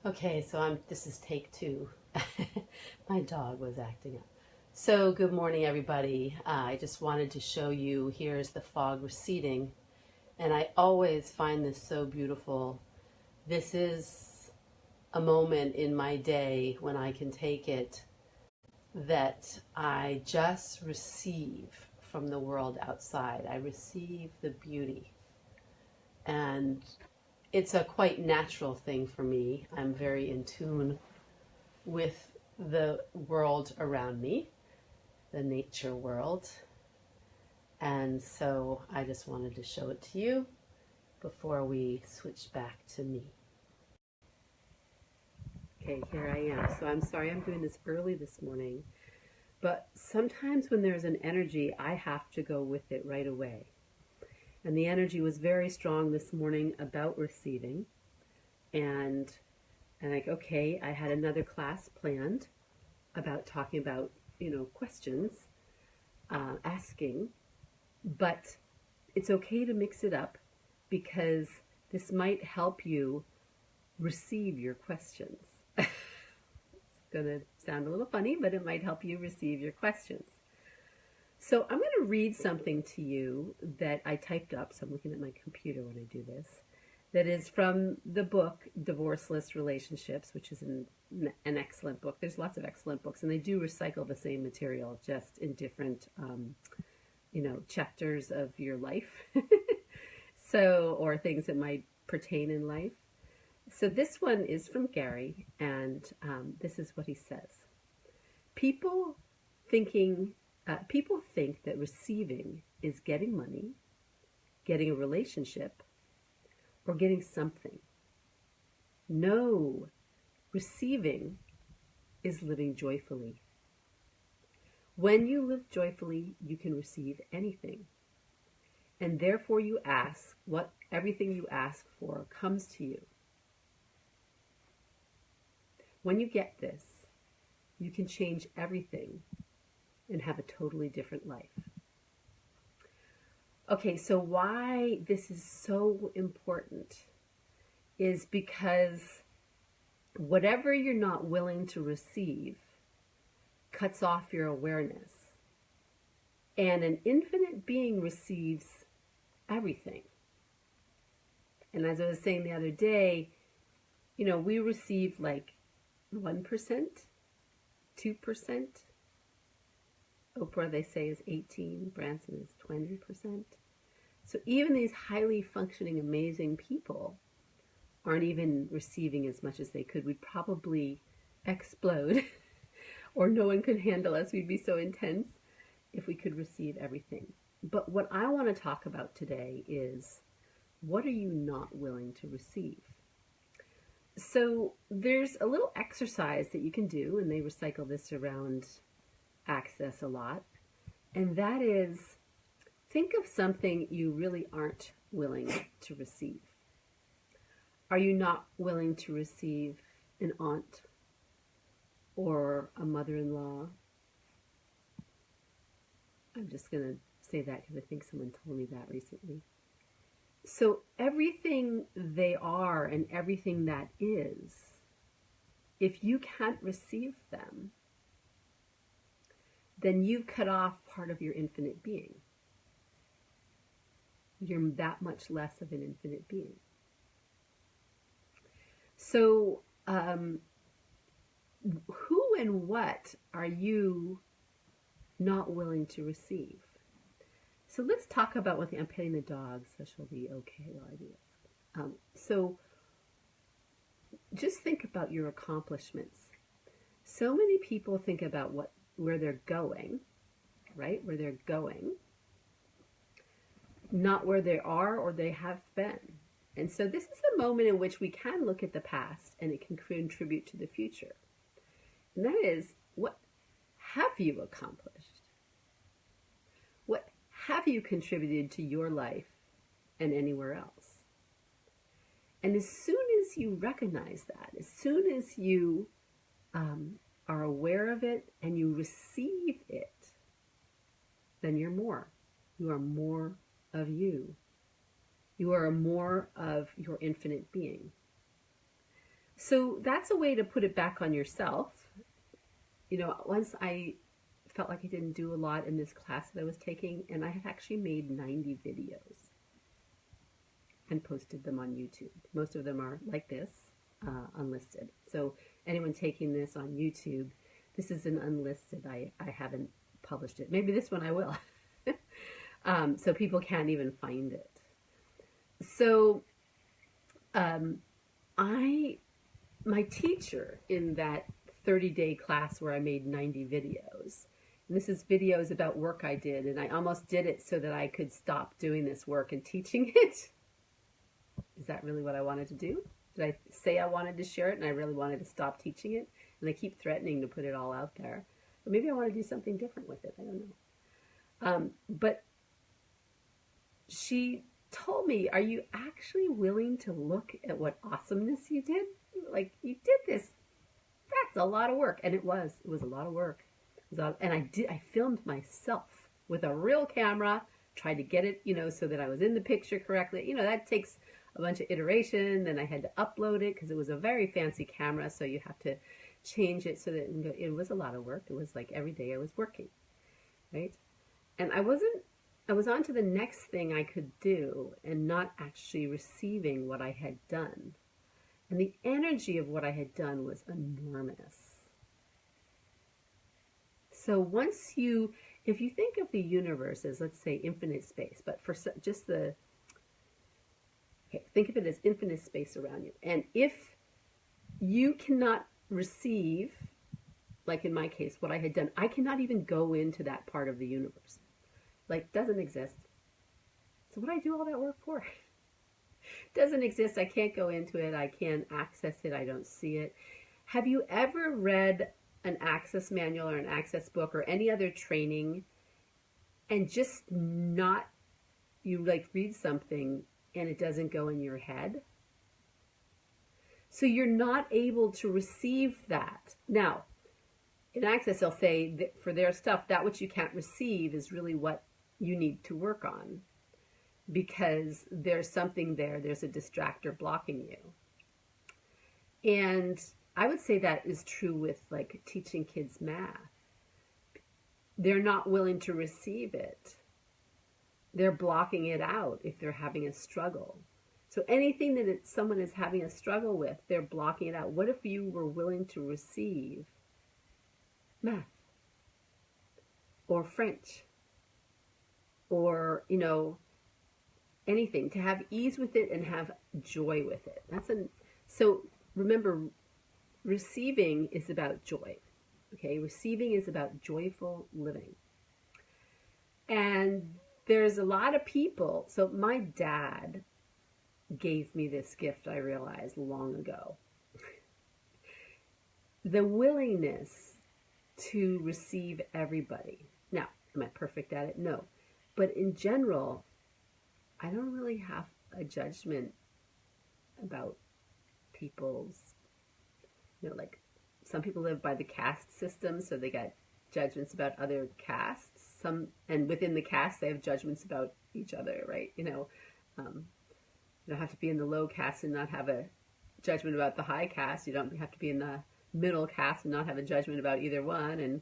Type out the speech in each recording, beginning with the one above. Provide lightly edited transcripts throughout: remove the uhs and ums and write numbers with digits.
Okay, so this is take two. My dog was acting up. So, good morning, everybody. I just wanted to show you here's the fog receding, and I always find this so beautiful. This is a moment in my day when I can take it that I just receive from the world outside. I receive the beauty, and it's a quite natural thing for me. I'm very in tune with the world around me, the nature world. And so I just wanted to show it to you before we switch back to me. Okay, here I am. So I'm sorry I'm doing this early this morning, but sometimes when there's an energy, I have to go with it right away. And the energy was very strong this morning about receiving. And like, okay, I had another class planned about talking about, questions, asking, but it's okay to mix it up because this might help you receive your questions. It's going to sound a little funny, but it might help you receive your questions. So I'm going to read something to you that I typed up. So I'm looking at my computer when I do this. That is from the book Divorceless Relationships, which is an excellent book. There's lots of excellent books, and they do recycle the same material, just in different, chapters of your life. Or things that might pertain in life. So this one is from Gary, and this is what he says. People think that receiving is getting money, getting a relationship, or getting something. No, receiving is living joyfully. When you live joyfully, you can receive anything. And therefore you ask what everything you ask for comes to you. When you get this, you can change everything and have a totally different life. Okay, so why this is so important is because whatever you're not willing to receive cuts off your awareness. And an infinite being receives everything. And as I was saying the other day, we receive like 1%, 2%. Oprah, they say, is 18. Branson is 20%. So even these highly functioning, amazing people aren't even receiving as much as they could. We'd probably explode or no one could handle us. We'd be so intense if we could receive everything. But what I want to talk about today is, what are you not willing to receive? So there's a little exercise that you can do, and they recycle this around Access a lot, and that is, think of something you really aren't willing to receive. Are you not willing to receive an aunt or a mother-in-law? I'm just going to say that because I think someone told me that recently. So everything they are and everything that is, if you can't receive them, then you've cut off part of your infinite being. You're that much less of an infinite being. So, who and what are you not willing to receive? So let's talk about I'm petting the dog, so she'll be okay while I do this. So just think about your accomplishments. So many people think about where they're going, right? Where they're going, not where they are or they have been. And so this is a moment in which we can look at the past and it can contribute to the future. And that is, what have you accomplished? What have you contributed to your life and anywhere else? And as soon as you recognize that, as soon as you are aware of it and you receive it, then you're more. You are more of you. You are more of your infinite being. So that's a way to put it back on yourself. You know, once I felt like I didn't do a lot in this class that I was taking, and I have actually made 90 videos and posted them on YouTube. Most of them are like this, unlisted. So anyone taking this on YouTube, this is an unlisted. I haven't published it. Maybe this one I will. So people can't even find it. So my teacher in that 30-day class where I made 90 videos, and this is videos about work I did, and I almost did it so that I could stop doing this work and teaching it. Is that really what I wanted to do? Did I say I wanted to share it and I really wanted to stop teaching it? And I keep threatening to put it all out there. But maybe I want to do something different with it. I don't know. But she told me, are you actually willing to look at what awesomeness you did? Like, you did this. That's a lot of work. And it was a lot of work. And I filmed myself with a real camera, tried to get it, you know, so that I was in the picture correctly. You know, that takes a bunch of iteration. Then I had to upload it because it was a very fancy camera. So you have to change it so that it was a lot of work. It was like every day I was working, right? And I was on to the next thing I could do and not actually receiving what I had done. And the energy of what I had done was enormous. So once if you think of the universe as, let's say, infinite space, but for just think of it as infinite space around you. And if you cannot receive, like in my case, what I had done, I cannot even go into that part of the universe. Like, doesn't exist. So what do I do all that work for? Doesn't exist. I can't go into it. I can't access it. I don't see it. Have you ever read an access manual or an access book or any other training and just you like read something and it doesn't go in your head? So you're not able to receive that. Now, in access, they'll say that for their stuff, that which you can't receive is really what you need to work on, because there's something there's a distractor blocking you. And I would say that is true with like teaching kids math. They're not willing to receive it. They're blocking it out if they're having a struggle. So anything that someone is having a struggle with, they're blocking it out. What if you were willing to receive math or French or, you know, anything, to have ease with it and have joy with it? So remember, receiving is about joy. Okay, receiving is about joyful living. And there's a lot of people. So my dad gave me this gift, I realized long ago. The willingness to receive everybody. Now, am I perfect at it? No. But in general, I don't really have a judgment about people's, you know, like some people live by the caste system, so they got judgments about other castes. And within the caste, they have judgments about each other, right? You know, you don't have to be in the low caste and not have a judgment about the high caste. You don't have to be in the middle caste and not have a judgment about either one.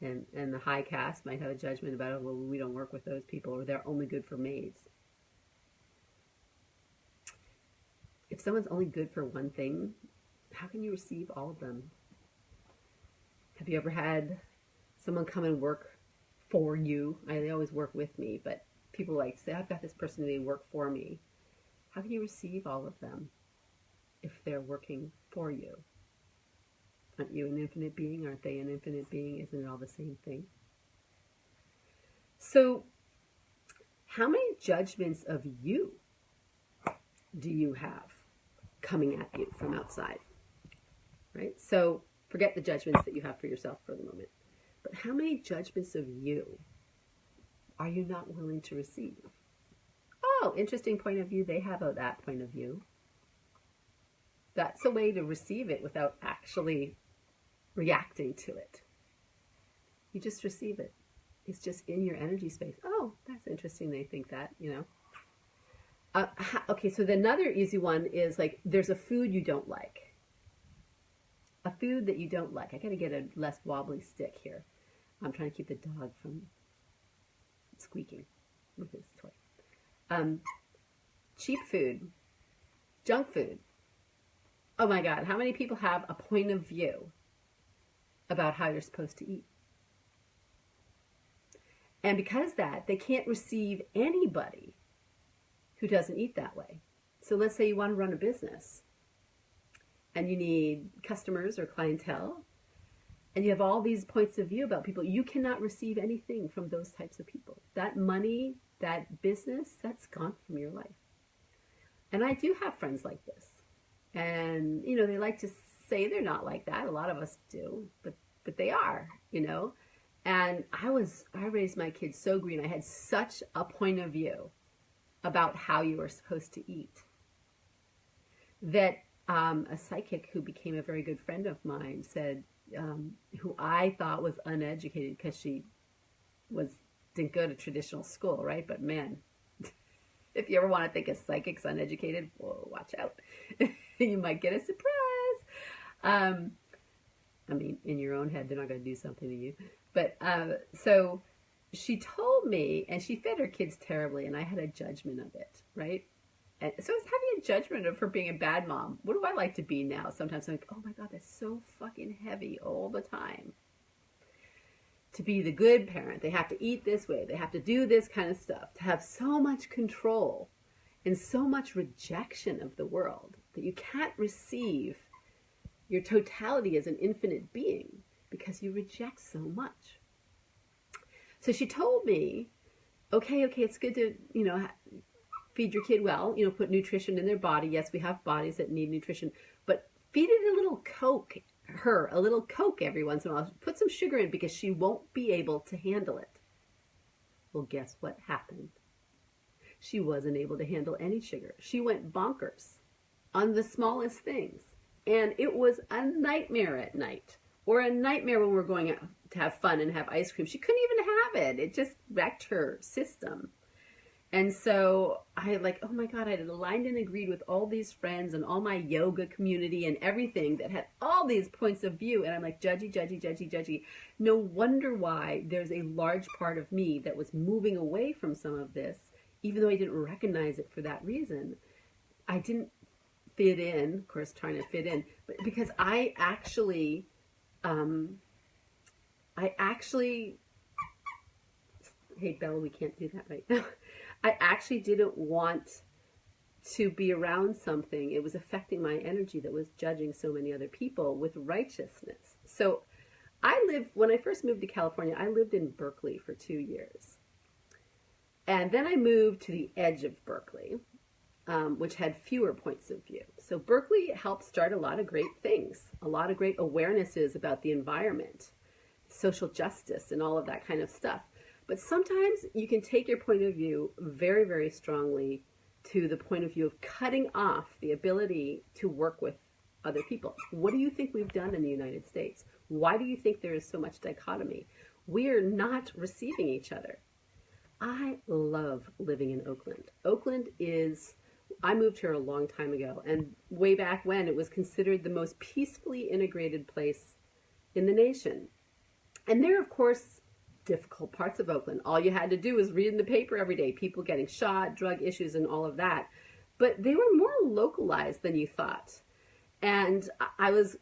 And the high caste might have a judgment about, oh, well, we don't work with those people, or they're only good for maids. If someone's only good for one thing, how can you receive all of them? Have you ever had someone come and work for you? They always work with me, but people like say, I've got this person, they work for me. How can you receive all of them if they're working for you? Aren't you an infinite being? Aren't they an infinite being? Isn't it all the same thing? So, how many judgments of you do you have coming at you from outside? Right? So, forget the judgments that you have for yourself for the moment. But how many judgments of you are you not willing to receive? Oh, interesting point of view. They have that point of view. That's a way to receive it without actually reacting to it. You just receive it. It's just in your energy space. Oh, that's interesting. They think that, you know. Okay, so another easy one is like, there's a food you don't like. a food that you don't like. I got to get a less wobbly stick here. I'm trying to keep the dog from squeaking with his toy. Cheap food, junk food. Oh my God, how many people have a point of view about how you're supposed to eat? And because that, they can't receive anybody who doesn't eat that way. So let's say you want to run a business and you need customers or clientele, and you have all these points of view about people. You cannot receive anything from those types of people. That money, that business, that's gone from your life. And I do have friends like this. And, you know, they like to say they're not like that. A lot of us do, but they are, you know. And I raised my kids so green. I had such a point of view about how you were supposed to eat that a psychic who became a very good friend of mine said, who I thought was uneducated because she didn't go to traditional school, right? But man, if you ever want to think a psychic's uneducated, well, watch out. You might get a surprise. I mean, in your own head, they're not going to do something to you. But so she told me, and she fed her kids terribly, and I had a judgment of it, right? And so I was having a judgment of her being a bad mom. What do I like to be now? Sometimes I'm like, oh my God, that's so fucking heavy all the time. To be the good parent, they have to eat this way. They have to do this kind of stuff. To have so much control and so much rejection of the world that you can't receive your totality as an infinite being because you reject so much. So she told me, okay, it's good to, you know, feed your kid well, you know, put nutrition in their body. Yes, we have bodies that need nutrition, but feed it a little Coke every once in a while. Put some sugar in because she won't be able to handle it. Well, guess what happened? She wasn't able to handle any sugar. She went bonkers on the smallest things. And it was a nightmare at night, or a nightmare when we're going out to have fun and have ice cream. She couldn't even have it. It just wrecked her system. And so I like, oh my God, I had aligned and agreed with all these friends and all my yoga community and everything that had all these points of view. And I'm like, judgy. No wonder why there's a large part of me that was moving away from some of this, even though I didn't recognize it for that reason. I didn't fit in, of course, trying to fit in, but because I actually, hey Bella, we can't do that right now. I actually didn't want to be around something. It was affecting my energy that was judging so many other people with righteousness. So when I first moved to California, I lived in Berkeley for 2 years. And then I moved to the edge of Berkeley, which had fewer points of view. So Berkeley helped start a lot of great things, a lot of great awarenesses about the environment, social justice, and all of that kind of stuff. But sometimes you can take your point of view very, very strongly to the point of view of cutting off the ability to work with other people. What do you think we've done in the United States? Why do you think there is so much dichotomy? We are not receiving each other. I love living in Oakland. I moved here a long time ago, and way back when it was considered the most peacefully integrated place in the nation. And there, of course, difficult parts of Oakland. All you had to do was read in the paper every day, people getting shot, drug issues, and all of that. But they were more localized than you thought. And I was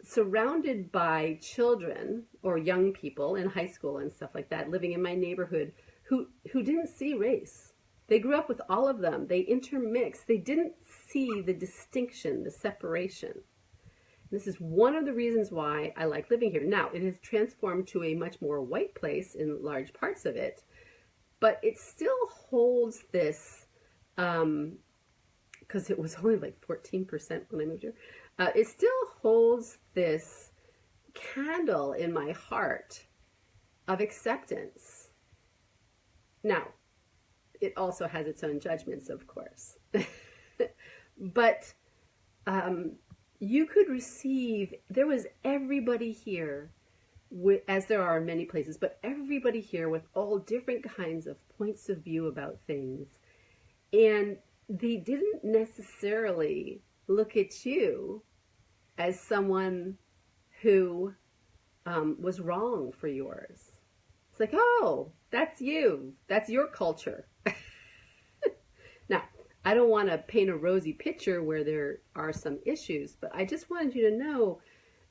surrounded by children or young people in high school and stuff like that, living in my neighborhood, who didn't see race. They grew up with all of them. They intermixed. They didn't see the distinction, the separation. This is one of the reasons why I like living here. Now, it has transformed to a much more white place in large parts of it, but it still holds this, because it was only like 14% when I moved here, it still holds this candle in my heart of acceptance. Now, it also has its own judgments, of course. But you could receive, there was everybody here, as there are in many places, but everybody here with all different kinds of points of view about things. And they didn't necessarily look at you as someone who was wrong for yours. It's like, oh, that's you. That's your culture. Now, I don't want to paint a rosy picture where there are some issues, but I just wanted you to know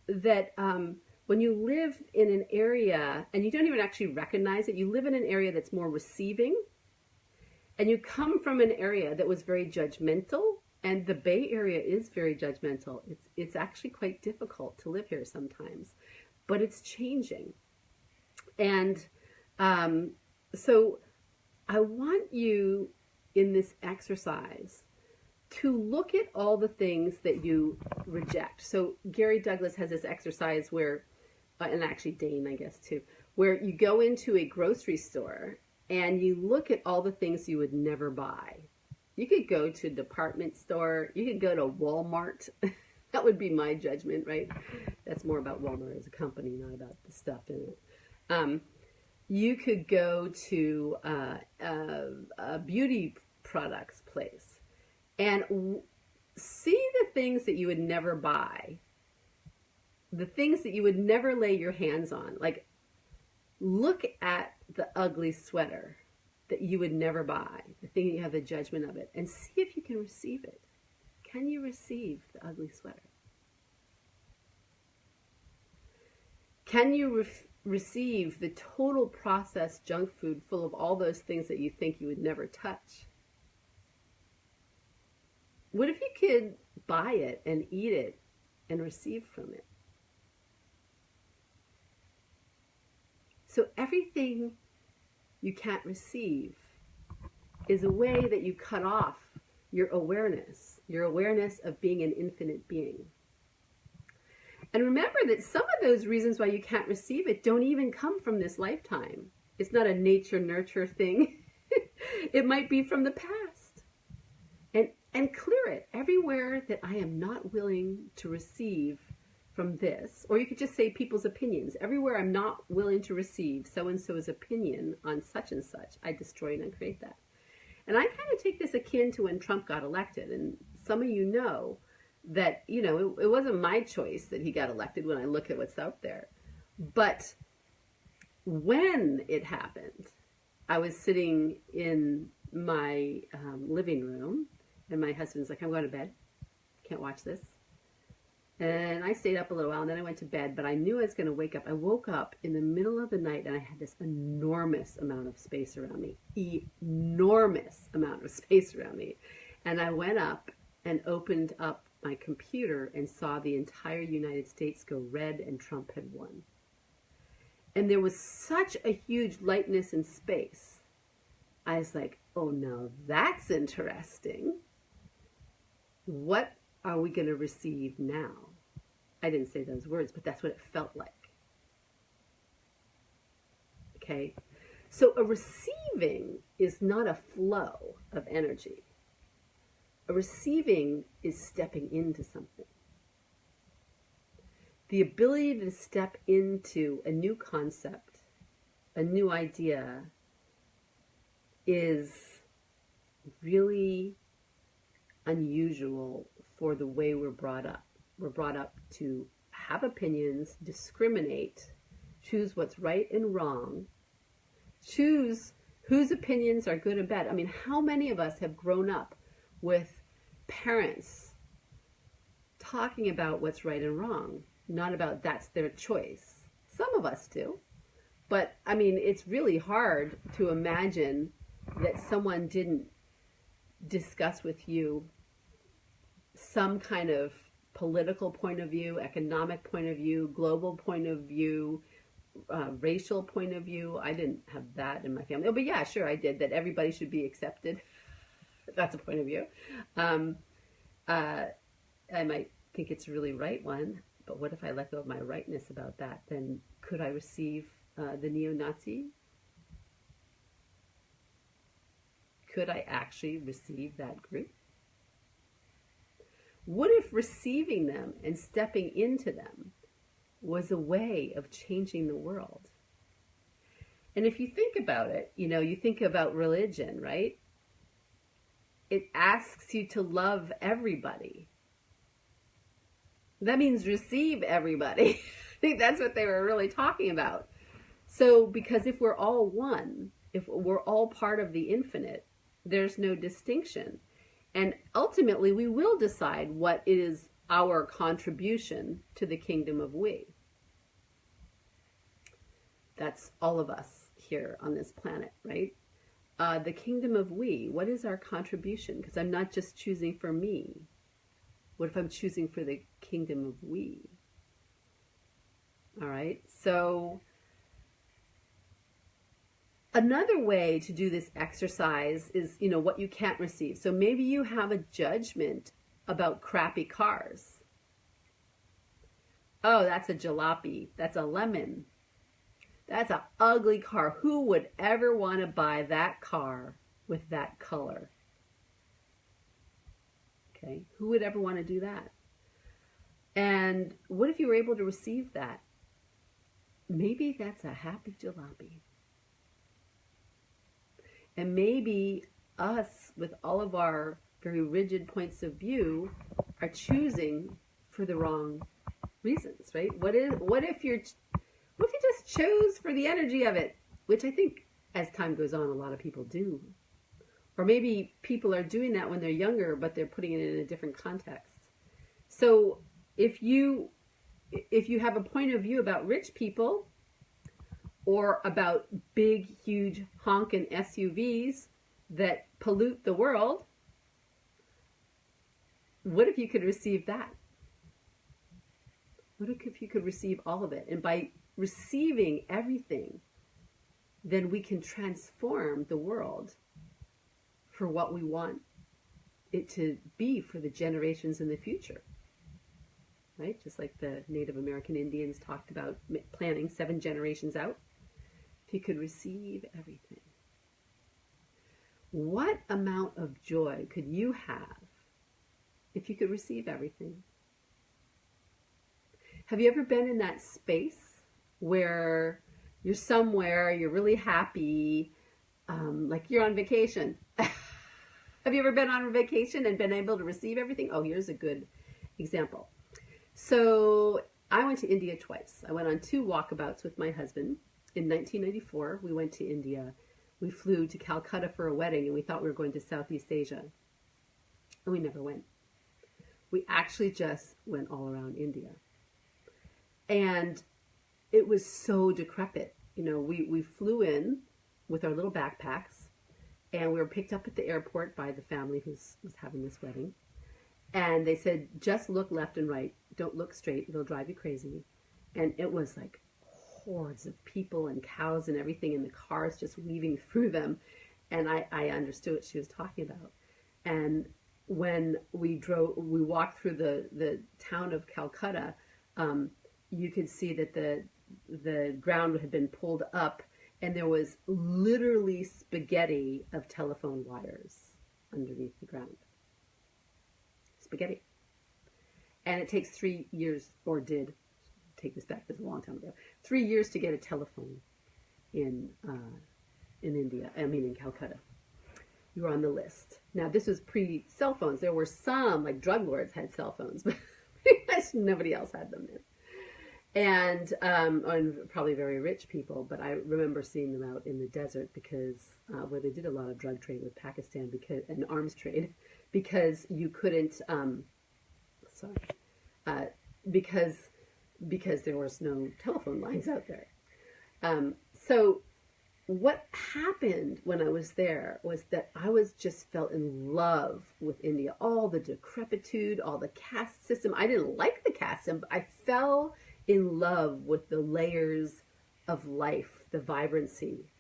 that when you live in an area and you don't even actually recognize it, you live in an area that's more receiving, and you come from an area that was very judgmental, and the Bay Area is very judgmental. It's actually quite difficult to live here sometimes, but it's changing. And so I want you in this exercise to look at all the things that you reject. So Gary Douglas has this exercise where, and actually Dane, I guess too, where you go into a grocery store and you look at all the things you would never buy. You could go to a department store, you could go to Walmart. That would be my judgment, right? That's more about Walmart as a company, not about the stuff in it. You could go to a beauty products place and see the things that you would never buy, the things that you would never lay your hands on. Like, look at the ugly sweater that you would never buy, the thing you have the judgment of it, and see if you can receive it. Can you receive the ugly sweater? Can you receive the total processed junk food full of all those things that you think you would never touch? What if you could buy it and eat it and receive from it? So everything you can't receive is a way that you cut off your awareness of being an infinite being. And remember that some of those reasons why you can't receive it don't even come from this lifetime. It's not a nature-nurture thing. It might be from the past. And clear it everywhere that I am not willing to receive from this. Or you could just say people's opinions. Everywhere I'm not willing to receive so-and-so's opinion on such and such, I destroy and uncreate that. And I kind of take this akin to when Trump got elected. And some of you know that, you know, it wasn't my choice that he got elected when I look at what's out there. But when it happened, I was sitting in my living room, and my husband's like, I'm going to bed. Can't watch this. And I stayed up a little while, and then I went to bed, but I knew I was going to wake up. I woke up in the middle of the night, and I had this enormous amount of space around me. Enormous amount of space around me. And I went up and opened up my computer and saw the entire United States go red, and Trump had won. And there was such a huge lightness in space. I was like, oh, now that's interesting. What are we going to receive now? I didn't say those words, but that's what it felt like. Okay? So a receiving is not a flow of energy. A receiving is stepping into something. The ability to step into a new concept, a new idea, is really unusual for the way we're brought up. We're brought up to have opinions, discriminate, choose what's right and wrong, choose whose opinions are good and bad. I mean, how many of us have grown up with parents talking about what's right and wrong, not about that's their choice? Some of us do. But, I mean, it's really hard to imagine that someone didn't discuss with you some kind of political point of view, economic point of view, global point of view, racial point of view. I didn't have that in my family. Oh, but yeah, sure, I did. That everybody should be accepted. That's a point of view. I might think it's a really right one, but what if I let go of my rightness about that? Then could I receive the neo-Nazi? Could I actually receive that group? What if receiving them and stepping into them was a way of changing the world? And if you think about it, you know, you think about religion, right? It asks you to love everybody. That means receive everybody. think that's what they were really talking about. So, because if we're all one, if we're all part of the infinite, there's no distinction. And ultimately, we will decide what is our contribution to the kingdom of we. That's all of us here on this planet, right? The kingdom of we, what is our contribution? Because I'm not just choosing for me. What if I'm choosing for the kingdom of we? All right, so another way to do this exercise is, what you can't receive. So maybe you have a judgment about crappy cars. Oh, that's a jalopy. That's a lemon. That's an ugly car. Who would ever want to buy that car with that color? Okay, who would ever want to do that? And what if you were able to receive that? Maybe that's a happy jalopy. And maybe us, with all of our very rigid points of view, are choosing for the wrong reasons, right? What if you just chose for the energy of it? Which I think as time goes on, a lot of people do. Or maybe people are doing that when they're younger, but they're putting it in a different context. So if you have a point of view about rich people, or about big, huge honkin' SUVs that pollute the world, what if you could receive that? What if you could receive all of it? And by receiving everything, then we can transform the world for what we want it to be for the generations in the future. Right? Just like the Native American Indians talked about planning 7 generations out. If you could receive everything, what amount of joy could you have if you could receive everything? Have you ever been in that space where you're somewhere, you're really happy, like you're on vacation? Have you ever been on a vacation and been able to receive everything? Oh, here's a good example. So I went to India twice. I went on 2 walkabouts with my husband. In 1994, we went to India. We flew to Calcutta for a wedding, and we thought we were going to Southeast Asia. And we never went. We actually just went all around India. And it was so decrepit. We flew in with our little backpacks, and we were picked up at the airport by the family who was having this wedding. And they said, just look left and right. Don't look straight. It'll drive you crazy. And it was like hordes of people and cows and everything, and the cars just weaving through them. And I understood what she was talking about. And when we walked through the town of Calcutta, you could see that the ground had been pulled up, and there was literally spaghetti of telephone wires underneath the ground. Spaghetti. And it takes 3 years, or did take this back, this is a long time ago, 3 years to get a telephone in India, in Calcutta. You were on the list. Now, this was pre-cell phones. There were some, like drug lords had cell phones, but pretty much nobody else had them then. And probably very rich people, but I remember seeing them out in the desert because where they did a lot of drug trade with Pakistan and arms trade, because you couldn't, because there was no telephone lines out there. So what happened when I was there was that I just felt in love with India. All the decrepitude, all the caste system. I didn't like the caste system, but I fell in love with the layers of life, the vibrancy.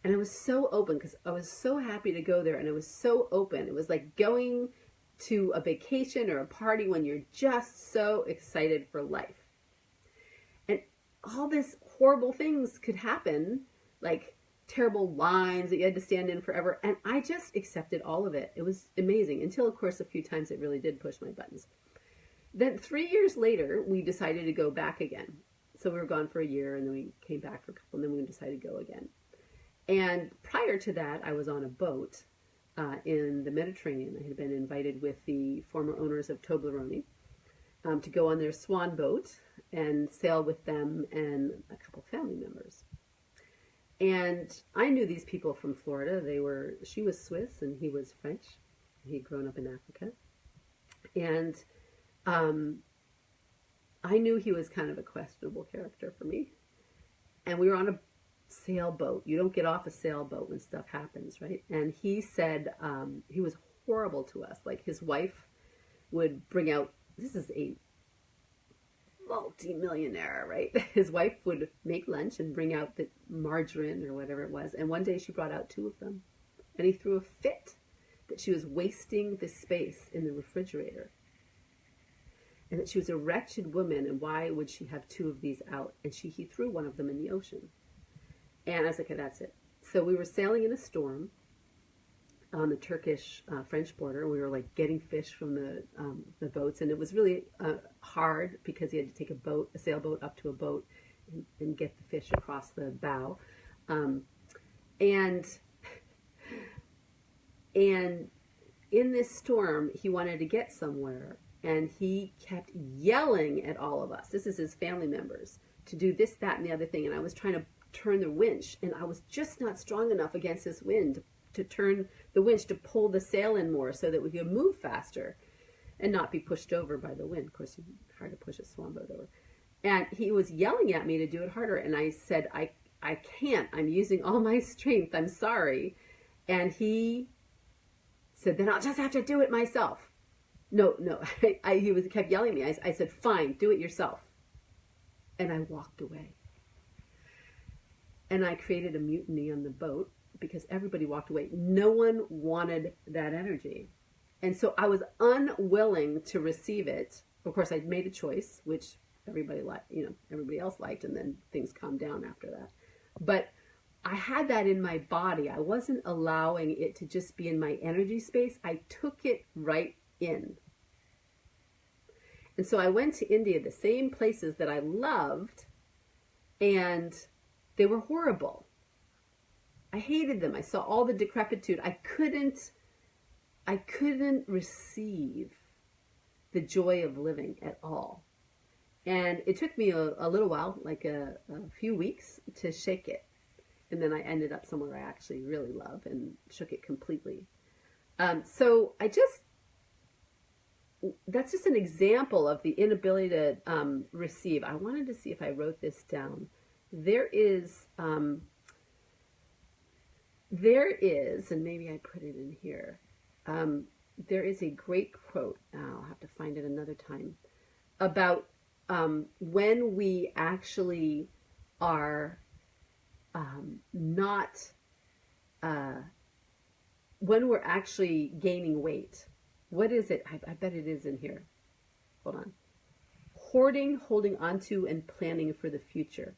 And I was so open because I was so happy to go there, and it was so open. It was like going to a vacation or a party when you're just so excited for life. And all these horrible things could happen, like terrible lines that you had to stand in forever. And I just accepted all of it. It was amazing until, of course, a few times it really did push my buttons. Then 3 years later, we decided to go back again. So we were gone for a year, and then we came back for a couple, and then we decided to go again. And prior to that, I was on a boat in the Mediterranean. I had been invited with the former owners of Toblerone to go on their swan boat and sail with them and a couple family members. And I knew these people from Florida. She was Swiss and he was French. He'd grown up in Africa. And I knew he was kind of a questionable character for me. And we were on a sailboat. You don't get off a sailboat when stuff happens, right? And he said he was horrible to us. Like his wife would bring out, this is a multi-millionaire, right? His wife would make lunch and bring out the margarine or whatever it was. And one day she brought out 2 of them. And he threw a fit that she was wasting the space in the refrigerator. And that she was a wretched woman, and why would she have 2 of these out? And he threw one of them in the ocean. And I was like, okay, that's it. So we were sailing in a storm on the Turkish-French border. We were like getting fish from the boats, and it was really hard because he had to take a sailboat up to a boat and get the fish across the bow. And in this storm, he wanted to get somewhere, and he kept yelling at all of us. This is his family members, to do this, that, and the other thing. And I was trying to turn the winch, and I was just not strong enough against this wind to turn the winch to pull the sail in more so that we could move faster and not be pushed over by the wind. Of course, it's hard to push a swan boat over. And he was yelling at me to do it harder, and I said, I can't. I'm using all my strength. I'm sorry. And he said, then I'll just have to do it myself. No. He kept yelling at me. I said, fine, do it yourself. And I walked away. And I created a mutiny on the boat because everybody walked away. No one wanted that energy. And so I was unwilling to receive it. Of course, I'd made a choice, which everybody else liked, and then things calmed down after that. But I had that in my body. I wasn't allowing it to just be in my energy space. I took it right in. And so I went to India, the same places that I loved, and they were horrible. I hated them. I saw all the decrepitude. I couldn't receive the joy of living at all. And it took me a little while, like a few weeks, to shake it. And then I ended up somewhere I actually really love and shook it completely. So that's just an example of the inability to receive. I wanted to see if I wrote this down. There is, and maybe I put it in here, there is a great quote, I'll have to find it another time, about when we actually are when we're actually gaining weight. What is it? I bet it is in here. Hold on. Hoarding, holding onto, and planning for the future.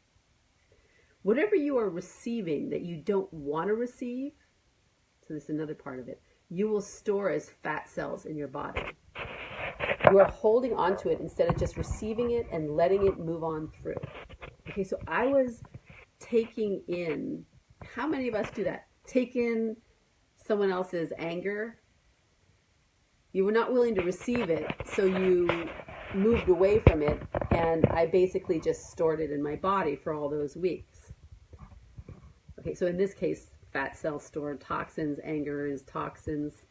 Whatever you are receiving that you don't want to receive, so this is another part of it, you will store as fat cells in your body. You are holding onto it instead of just receiving it and letting it move on through. Okay, so I was taking in, how many of us do that? Take in someone else's anger. You were not willing to receive it, so you moved away from it, and I basically just stored it in my body for all those weeks. Okay, so in this case, fat cells stored toxins, anger is toxins.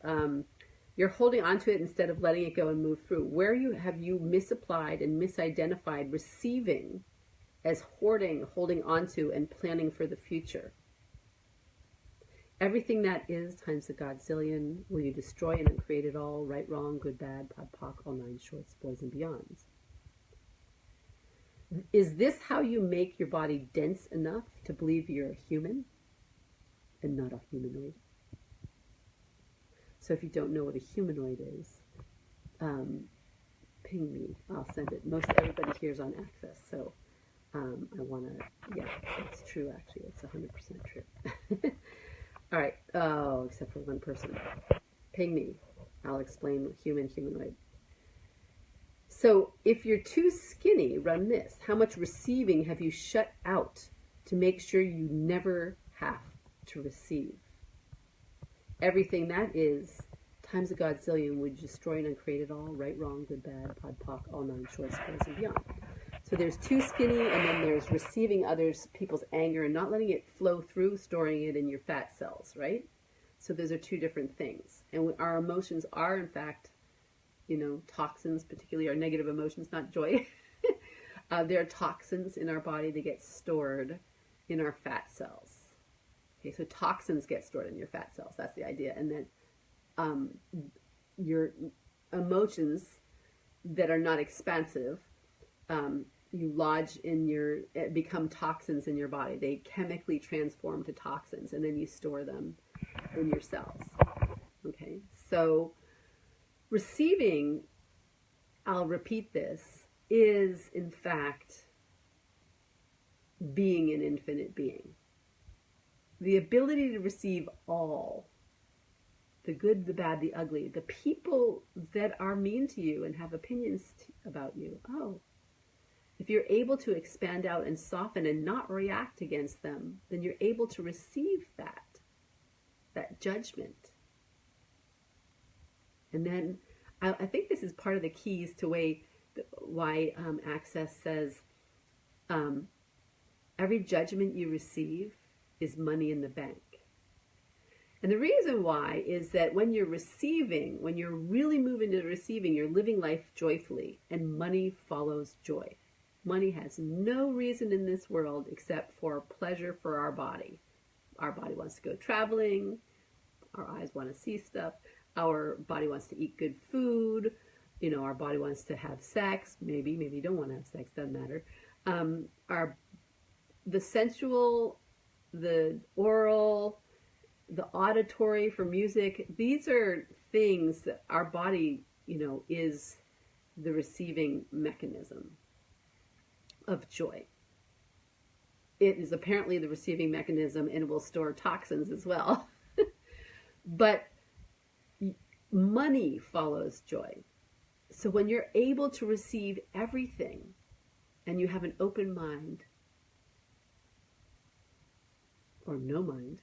You're holding onto it instead of letting it go and move through. Where have you misapplied and misidentified receiving as hoarding, holding onto, and planning for the future? Everything that is times a godzillion, will you destroy and uncreate it all, right, wrong, good, bad, pod, poc, all nine shorts, boys and beyonds. Is this how you make your body dense enough to believe you're a human and not a humanoid? So if you don't know what a humanoid is, ping me. I'll send it. Most everybody here is on Access, so I want to, yeah, it's true actually. It's 100% true. All right. Oh, except for one person. Ping me. I'll explain humanoid. So if you're too skinny, run this. How much receiving have you shut out to make sure you never have to receive? Everything that is times a godzillion would destroy and uncreate it all, right, wrong, good, bad, pod, poc, all nine shorts, boys and beyond. So there's too skinny, and then there's receiving others people's anger and not letting it flow through, storing it in your fat cells, right? So those are two different things. And our emotions are, in fact, toxins, particularly our negative emotions, not joy. There are toxins in our body that get stored in our fat cells. Okay, so toxins get stored in your fat cells. That's the idea. And then your emotions that are not expansive, you lodge in become toxins in your body. They chemically transform to toxins, and then you store them in your cells. Okay, so receiving, I'll repeat this, is in fact being an infinite being. The ability to receive all, the good, the bad, the ugly, the people that are mean to you and have opinions about you. Oh, if you're able to expand out and soften and not react against them, then you're able to receive that judgment. And then I think this is part of the keys to why Access says every judgment you receive is money in the bank. And the reason why is that when you're receiving, when you're really moving to receiving, you're living life joyfully, and money follows joy. Money has no reason in this world except for pleasure for our body. Our body wants to go traveling. Our eyes want to see stuff. Our body wants to eat good food. Our body wants to have sex. Maybe you don't want to have sex. Doesn't matter. The sensual, the oral, the auditory for music. These are things that our body, is the receiving mechanism of joy. It is apparently the receiving mechanism, and it will store toxins as well. But money follows joy. So when you're able to receive everything and you have an open mind, or no mind,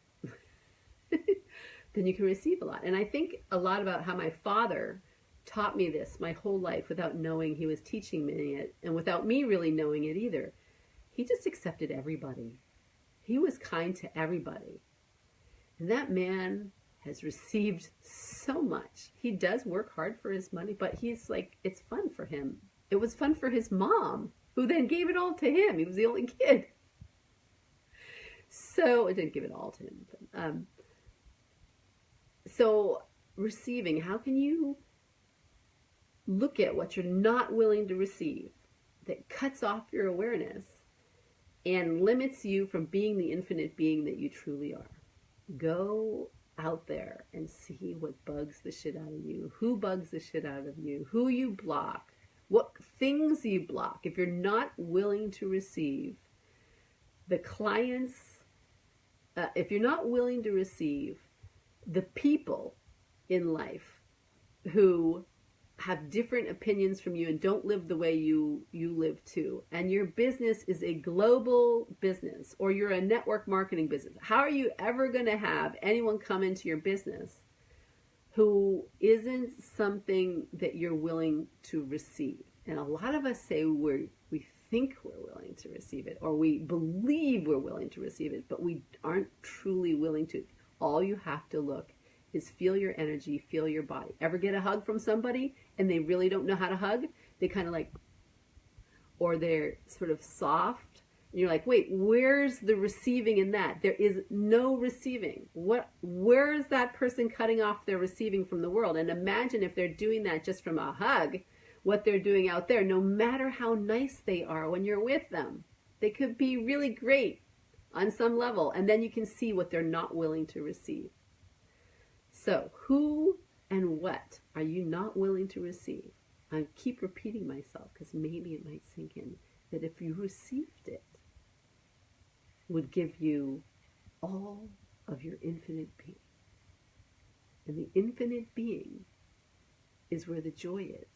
then you can receive a lot. And I think a lot about how my father taught me this my whole life without knowing he was teaching me it, and without me really knowing it either. He just accepted everybody. He was kind to everybody. And that man has received so much. He does work hard for his money, but he's like, it's fun for him. It was fun for his mom, who then gave it all to him. He was the only kid. So it didn't give it all to him. But, so receiving, how can you look at what you're not willing to receive that cuts off your awareness and limits you from being the infinite being that you truly are? Go out there and see what bugs the shit out of you, who bugs the shit out of you, who you block, what things you block. If you're not willing to receive the clients, if you're not willing to receive the people in life who have different opinions from you and don't live the way you live too, and your business is a global business, or you're a network marketing business, how are you ever going to have anyone come into your business who isn't something that you're willing to receive? And a lot of us say we think we're willing to receive it, or we believe we're willing to receive it, but we aren't truly willing to. All you have to look is feel your energy, feel your body. Ever get a hug from somebody and they really don't know how to hug? They kind of like, or they're sort of soft, and you're like, wait, where's the receiving in that? There is no receiving. Where is that person cutting off their receiving from the world? And imagine if they're doing that just from a hug, what they're doing out there, no matter how nice they are when you're with them. They could be really great on some level, and then you can see what they're not willing to receive. So who and what are you not willing to receive? I keep repeating myself because maybe it might sink in that if you received it, would give you all of your infinite being. And the infinite being is where the joy is.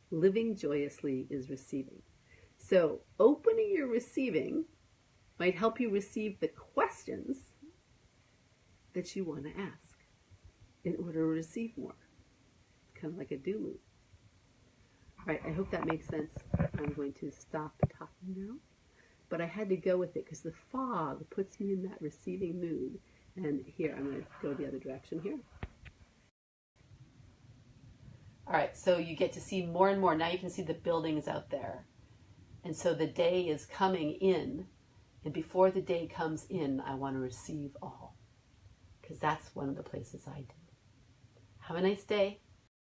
Living joyously is receiving. So opening your receiving might help you receive the questions that you want to ask in order to receive more. Kind of like a do loop. All right, I hope that makes sense. I'm going to stop talking now. But I had to go with it because the fog puts me in that receiving mood. And here, I'm going to go the other direction here. All right, so you get to see more and more. Now you can see the buildings out there. And so the day is coming in. And before the day comes in, I want to receive all. Because that's one of the places I do. Have a nice day.